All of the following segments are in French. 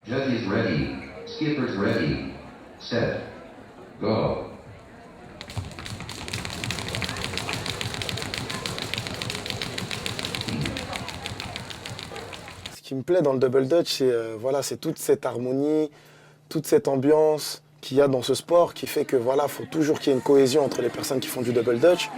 Judges ready. Skippers ready. Set. Go. Ce qui me plaît dans le double dutch, c'est toute cette harmonie, toute cette ambiance qu'il y a dans ce sport qui fait que faut toujours qu'il y ait une cohésion entre les personnes qui font du double dutch.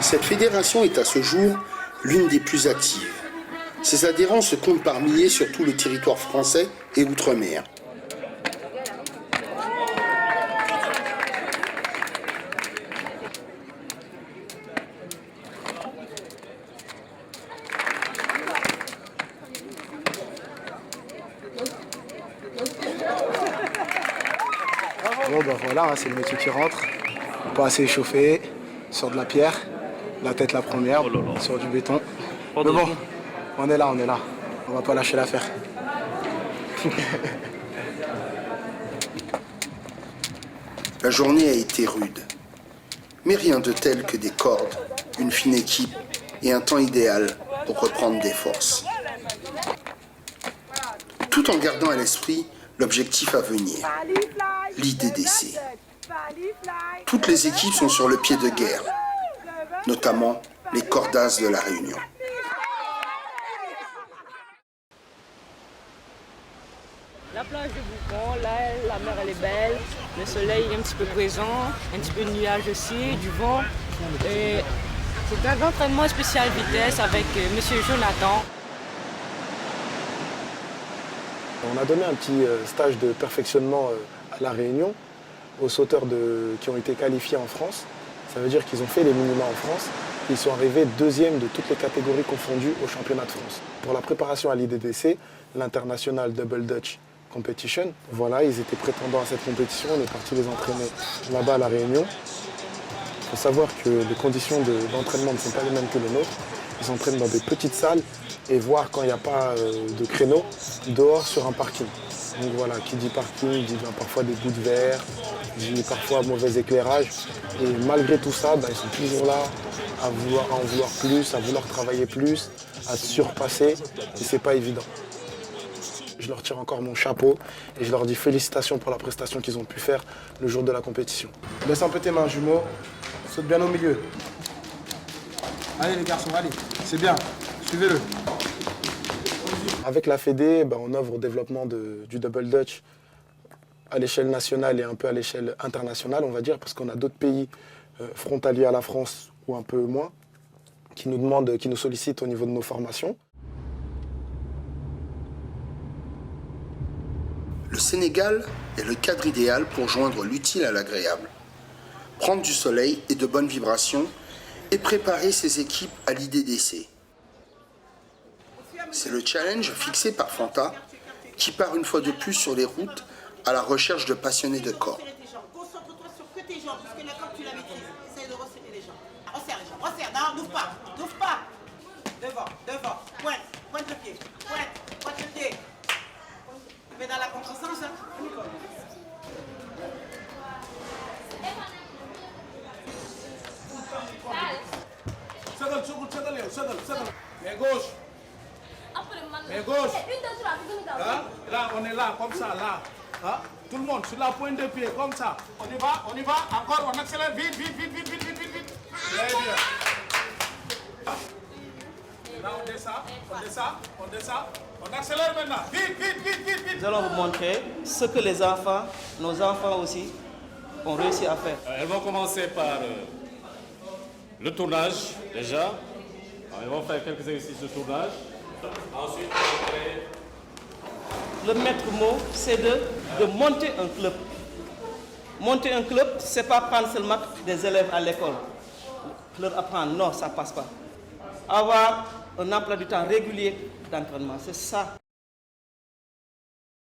Cette fédération est à ce jour l'une des plus actives. Ses adhérents se comptent par milliers sur tout le territoire français et outre-mer. Bon voilà, c'est le métier qui rentre. Pas assez échauffé, sur de la pierre, la tête la première, sur du béton. Mais bon, on est là. On va pas lâcher l'affaire. La journée a été rude, mais rien de tel que des cordes, une fine équipe et un temps idéal pour reprendre des forces. Tout en gardant à l'esprit l'objectif à venir, l'IDDC. Toutes les équipes sont sur le pied de guerre, notamment les Cordas de la Réunion. La plage de Boucan, là, la mer elle est belle, le soleil est un petit peu présent, un petit peu de nuages aussi, du vent. Et c'est un entraînement spécial vitesse avec Monsieur Jonathan. On a donné un petit stage de perfectionnement à La Réunion aux sauteurs qui ont été qualifiés en France. Ça veut dire qu'ils ont fait les minima en France. Ils sont arrivés deuxième de toutes les catégories confondues au championnat de France. Pour la préparation à l'IDDC, l'International Double Dutch Competition, ils étaient prétendants à cette compétition. On est parti les entraîner là-bas à La Réunion. Il faut savoir que les conditions d'entraînement ne sont pas les mêmes que les nôtres. Ils s'entraînent dans des petites salles et voir quand il n'y a pas de créneau dehors sur un parking. Donc voilà, qui dit parking dit parfois des bouts de verre, dit parfois mauvais éclairage. Et malgré tout ça, ils sont toujours là à en vouloir plus, à vouloir travailler plus, à se surpasser. Et c'est pas évident. Je leur tire encore mon chapeau et je leur dis félicitations pour la prestation qu'ils ont pu faire le jour de la compétition. Laisse un peu tes mains, jumeaux. Saute bien au milieu. Allez les garçons, allez. C'est bien. Suivez-le. Avec la Fédé, on œuvre au développement du double dutch à l'échelle nationale et un peu à l'échelle internationale, on va dire, parce qu'on a d'autres pays frontaliers à la France ou un peu moins, qui nous sollicitent au niveau de nos formations. Le Sénégal est le cadre idéal pour joindre l'utile à l'agréable, prendre du soleil et de bonnes vibrations et préparer ses équipes à l'IDDC. C'est le challenge fixé par Fanta qui part une fois de plus sur les routes à la recherche de passionnés de corps. Concentre-toi sur que tes jambes, parce que là, comme tu la maîtrises, essaye de resserrer les jambes. Resserre les jambes, resserre, non, n'ouvre pas. Devant, pointe le pied, pointe le pied. Mais dans la contresens, hein. Mais gauche. Mais gauche. Là, on est là, comme ça, là. Hein? Tout le monde sur la pointe de pied, comme ça. On y va, encore, on accélère, vite. Très bien. Là, on descend. On accélère maintenant, vite. Nous allons vous montrer ce que nos enfants aussi, ont réussi à faire. Elles vont commencer par le tournage, déjà. Alors, elles vont faire quelques exercices de tournage. Ensuite, le maître mot, c'est de monter un club. Monter un club, ce n'est pas prendre seulement des élèves à l'école, leur apprendre, non, ça ne passe pas. Avoir un emploi du temps régulier d'entraînement, c'est ça.